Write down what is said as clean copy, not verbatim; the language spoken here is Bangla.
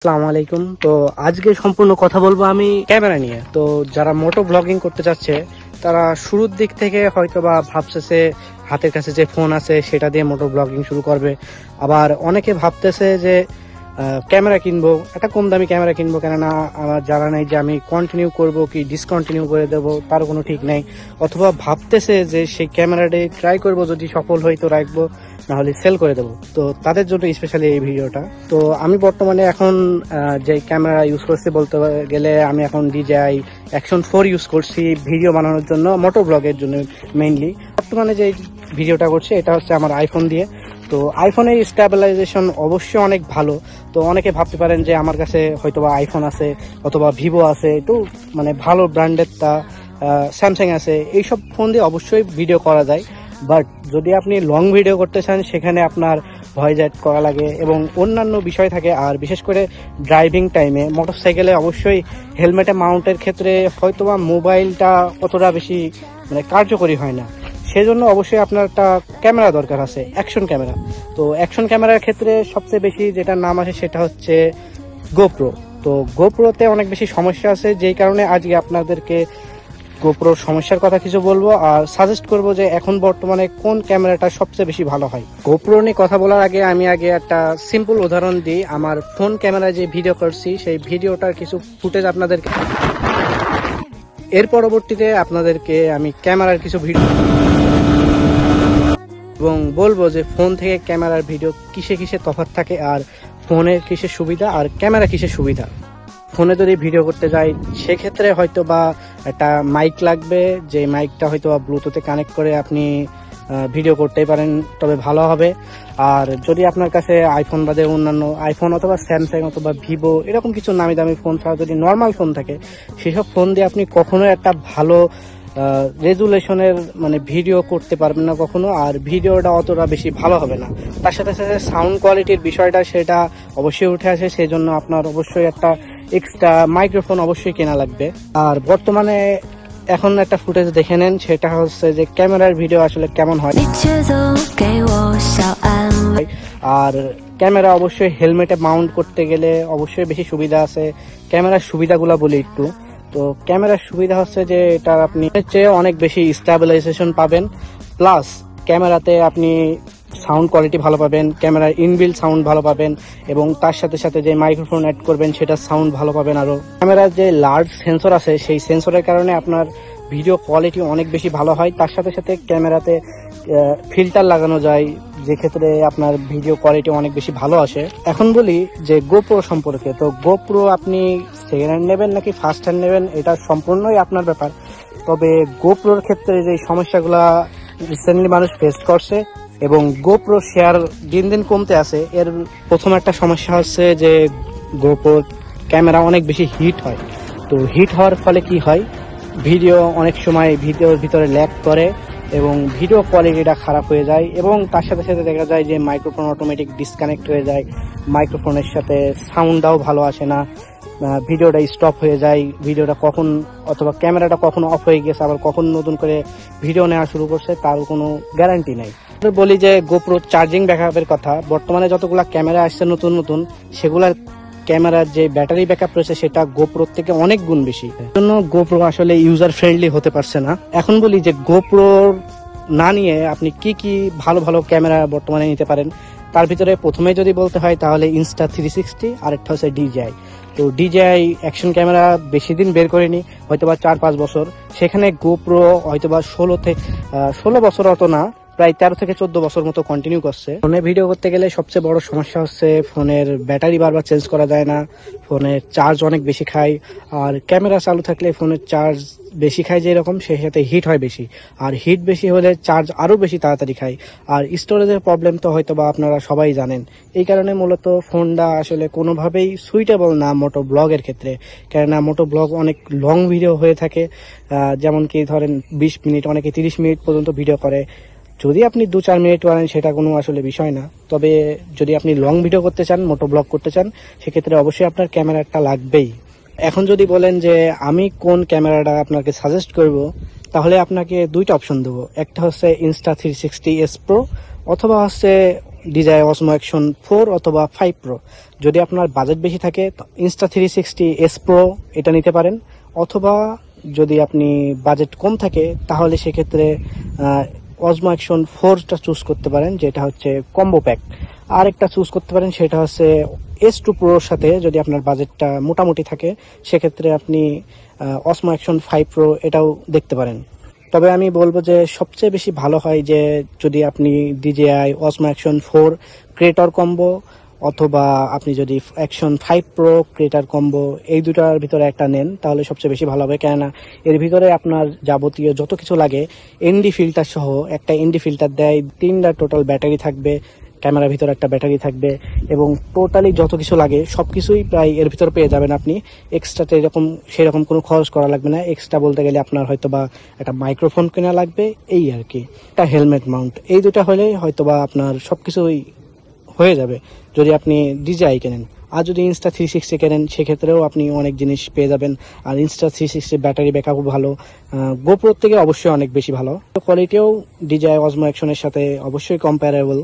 আসসালামু আলাইকুম। তো আজকে সম্পূর্ণ কথা বলবো আমি ক্যামেরা নিয়ে। তো যারা মোটো ব্লগিং করতে চাচ্ছে তারা শুরুর দিক থেকে হয়তোবা ভাবতেছে হাতের কাছে যে ফোন আছে সেটা দিয়ে মোটো ব্লগিং শুরু করবে। আবার অনেকে ভাবতেছে যে ক্যামেরা কিনবো, একটা কম দামি ক্যামেরা কিনবো, কেননা আমার জানা নেই যে আমি কন্টিনিউ করব কি ডিসকন্টিনিউ করে দেবো, তার কোনো ঠিক নেই। অথবা ভাবতেছে যে সেই ক্যামেরাটি ট্রাই করব, যদি সফল হয় তো রাখবো, নাহলে সেল করে দেবো। তো তাদের জন্য স্পেশালি এই ভিডিওটা। তো আমি বর্তমানে এখন যে ক্যামেরা ইউজ করছি বলতে গেলে আমি এখন DJI Action 4 ইউজ করছি ভিডিও বানানোর জন্য, মোটো ব্লগের জন্য মেইনলি। বর্তমানে যে ভিডিওটা করছি এটা হচ্ছে আমার আইফোন দিয়ে। তো আইফোনের স্টেবিলাইজেশন অবশ্যই অনেক ভালো। তো অনেকে ভাবতে পারেন যে আমার কাছে হয়তোবা আইফোন আছে অথবা ভিভো আছে, একটু মানে ভালো ব্র্যান্ডের, তা স্যামসাং আছে, এইসব ফোন দিয়ে অবশ্যই ভিডিও করা যায়। বাট যদি আপনি লং ভিডিও করতে চান সেখানে আপনার ভয়েস অ্যাড করা লাগে এবং অন্যান্য বিষয় থাকে। আর বিশেষ করে ড্রাইভিং টাইমে মোটরসাইকেলে অবশ্যই হেলমেটে মাউন্টের ক্ষেত্রে হয়তোবা মোবাইলটা অতটা বেশি মানে কার্যকরী হয় না, সেজন্য অবশ্যই আপনার একটা ক্যামেরা দরকার আছে, অ্যাকশন ক্যামেরা। তো অ্যাকশন ক্যামেরার ক্ষেত্রে সবচেয়ে বেশি যেটার নাম আসে সেটা হচ্ছে গোপ্রো। তো গোপ্রোতে অনেক বেশি সমস্যা আছে, যেই কারণে আজকে আপনাদেরকে গোপ্রোর সমস্যার কথা কিছু বলবো আর সাজেস্ট করবো যে এখন বর্তমানে কোন ক্যামেরাটা সবচেয়ে বেশি ভালো হয়। গোপ্রো নিয়ে কথা বলার আগে আমি একটা সিম্পল উদাহরণ দিই। আমার ফোন ক্যামেরায় যে ভিডিও করছি সেই ভিডিওটার কিছু ফুটেজ আপনাদেরকে, এর পরবর্তীতে আপনাদেরকে আমি ক্যামেরার কিছু ভিডিও এবং বলবো যে ফোন থেকে ক্যামেরার ভিডিও কিসে কিসে তফাৎ থাকে, আর ফোনের কিসের সুবিধা আর ক্যামেরা কিসের সুবিধা। ফোনে যদি ভিডিও করতে যাই সেক্ষেত্রে হয়তো বা একটা মাইক লাগবে, যে মাইকটা হয়তো বা ব্লুটুথে কানেক্ট করে আপনি ভিডিও করতেই পারেন, তবে ভালো হবে। আর যদি আপনার কাছে আইফোন বাদে অন্যান্য আইফোন অথবা স্যামসাং অথবা ভিভো এরকম কিছু নামি দামি ফোন ছাড়া যদি নর্মাল ফোন থাকে, সেসব ফোন দিয়ে আপনি কখনো একটা ভালো রেজুলেশনের মানে ভিডিও করতে পারবেন না কখনো, আর ভিডিওটা অতটা বেশি ভালো হবে না। তার সাথে সাথে সাউন্ড কোয়ালিটির বিষয়টা সেটা অবশ্যই উঠে আসে, সেই জন্য আপনার অবশ্যই একটা এক্সট্রা মাইক্রোফোন অবশ্যই কেনা লাগবে। আর বর্তমানে এখন একটা ফুটেজ দেখে নেন, সেটা হচ্ছে যে ক্যামেরার ভিডিও আসলে কেমন হয়। আর ক্যামেরা অবশ্যই হেলমেটে মাউন্ট করতে গেলে অবশ্যই বেশি সুবিধা আছে। ক্যামেরার সুবিধাগুলো বলি একটু। তো ক্যামেরার সুবিধা হচ্ছে যে এটা আপনি চেয়ে অনেক বেশি স্টেবিলাইজেশন পাবেন, প্লাস ক্যামেরাতে আপনি সাউন্ড কোয়ালিটি ভালো পাবেন, ক্যামেরার ইনবিল্ট সাউন্ড ভালো পাবেন, এবং তার সাথে সাথে যে মাইক্রোফোন অ্যাড করবেন সেটা সাউন্ড ভালো পাবেন। আরও ক্যামেরার যে লার্জ সেন্সর আছে সেই সেন্সরের কারণে আপনার ভিডিও কোয়ালিটি অনেক বেশি ভালো হয়। তার সাথে সাথে ক্যামেরাতে ফিল্টার লাগানো যায়, যে ক্ষেত্রে আপনার ভিডিও কোয়ালিটি অনেক বেশি ভালো আসে। এখন বলি যে গোপ্রো সম্পর্কে। তো গোপ্রো আপনি সেকেন্ড হ্যান্ড নেবেন নাকি ফার্স্ট হ্যান্ড নেবেন এটা সম্পূর্ণই আপনার ব্যাপার। তবে গোপ্রোর ক্ষেত্রে যে সমস্যাগুলা রিসেন্টলি মানুষ ফেস করছে এবং গোপ্রো শেয়ার দিন দিন কমতে আছে, এর প্রথম একটা সমস্যা হচ্ছে যে গোপ্রো ক্যামেরা অনেক বেশি হিট হয়। তো হিট হওয়ার ফলে কি হয়, ভিডিও অনেক সময় ভিডিওর ভিতরে ল্যাগ করে এবং ভিডিও কোয়ালিটিটা খারাপ হয়ে যায়, এবং তার সাথে সাথে দেখা যায় যে মাইক্রোফোন অটোমেটিক ডিসকানেক্ট হয়ে যায়, মাইক্রোফোনের সাথে সাউন্ডটাও ভালো আসে না, ভিডিওটা স্টপ হয়ে যায়, ভিডিওটা কখন অথবা ক্যামেরাটা কখন অফ হয়ে গেছে আবার কখন নতুন করে ভিডিও নেওয়া শুরু করছে তার কোনো গ্যারান্টি নাই। বলি যে গোপ্রো চার্জিং ব্যাকআপের কথা। বর্তমানে যতগুলা ক্যামেরা আসছে নতুন নতুন, সেগুলার ক্যামেরার যে ব্যাটারি ব্যাকআপ রয়েছে সেটা গোপ্রোর থেকে অনেক গুণ বেশি, জন্য গোপ্রো আসলে ইউজার ফ্রেন্ডলি হতে পারছে না। এখন বলি যে গোপ্রো না নিয়ে আপনি কি কি ভালো ভালো ক্যামেরা বর্তমানে নিতে পারেন। তার ভিতরে প্রথমে যদি বলতে হয় তাহলে Insta360, আর একটা হচ্ছে DJI। তো DJI অ্যাকশন ক্যামেরা বেশি দিন বের করেনি, হয়তোবা 4-5 বছর। সেখানে গোপ্রো হয়তোবা 16 বছর, অত না, প্রায় 13 থেকে 14 বছর মতো কন্টিনিউ করছে। ফোনে ভিডিও করতে গেলে সবচেয়ে বড় সমস্যা হচ্ছে ফোনের ব্যাটারি বারবার চেঞ্জ করা যায় না, ফোনের চার্জ অনেক বেশি খায়, আর ক্যামেরা চালু থাকলে ফোনের চার্জ বেশি খায় যেরকম, সেই সাথে হিট হয় বেশি, আর হিট বেশি হলে চার্জ আরো বেশি তাড়াতাড়ি খায়। আর স্টোরেজের প্রবলেম তো হয়তো বা আপনারা সবাই জানেন। এই কারণে মূলত ফোনটা আসলে কোনোভাবেই সুইটেবল না মোটো ব্লগের ক্ষেত্রে, কেননা মোটো ব্লগ অনেক লং ভিডিও হয়ে থাকে। যেমন কি ধরেন 20 মিনিট, অনেকে 30 মিনিট পর্যন্ত ভিডিও করে। যদি আপনি 2-4 মিনিট করেন সেটা কোনো আসলে বিষয় না, তবে যদি আপনি লং ভিডিও করতে চান, মোটো ব্লগ করতে চান, সেক্ষেত্রে অবশ্যই আপনার ক্যামেরাটা লাগবেই। এখন যদি বলেন যে আমি কোন ক্যামেরাটা আপনাকে সাজেস্ট করব, তাহলে আপনাকে দুইটা অপশন দেবো। একটা হচ্ছে Insta360S Pro, অথবা হচ্ছে DJI Osmo Action 4 অথবা 5 Pro। যদি আপনার বাজেট বেশি থাকে Insta360 S Pro এটা নিতে পারেন, অথবা যদি আপনি বাজেট কম থাকে তাহলে সেক্ষেত্রে Osmo Action 4টা চুজ করতে পারেন, যেটা হচ্ছে কম্বো প্যাক। আর একটা চুজ করতে পারেন, সেটা হচ্ছে S2 Proর সাথে যদি আপনার বাজেটটা মোটামুটি থাকে সেক্ষেত্রে আপনি Osmo Action 5 Pro এটাও দেখতে পারেন। তবে আমি বলবো যে সবচেয়ে বেশি ভালো হয় যে যদি আপনি DJI Osmo Action 4 creator combo অথবা আপনি যদি Action 5 Pro ক্রিয়েটর কম্বো এই দুটার ভিতরে একটা নেন তাহলে সবচেয়ে বেশি ভালো হবে। কেননা এর ভিতরে আপনার যাবতীয় যত কিছু লাগে ND ফিল্টার সহ একটা ND ফিল্টার দেয়, 3টা টোটাল ব্যাটারি থাকবে, ক্যামেরার ভিতরে একটা ব্যাটারি থাকবে এবং টোটালি যত কিছু লাগে সবকিছুই প্রায় এর ভিতরে পেয়ে যাবেন আপনি। এক্সট্রাতে সেরকম কোনো খরচ করা লাগবে না। এক্সট্রা বলতে গেলে আপনার হয়তোবা একটা মাইক্রোফোন কেনা লাগবে, এই আর কি। একটা হেলমেট মাউন্ট, এই দুটা হলেই হয়তোবা আপনার সবকিছুই হয়ে যাবে যদি আপনি DJI কেনেন। আর যদি Insta360 কেনেন সেক্ষেত্রেও আপনি অনেক জিনিস পেয়ে যাবেন। আর Insta360 ব্যাটারি ব্যাকআপও ভালো, GoPro থেকে অবশ্যই অনেক বেশি ভালো। কোয়ালিটিও DJI Osmo Action এর সাথে অবশ্যই কম্পারেবল।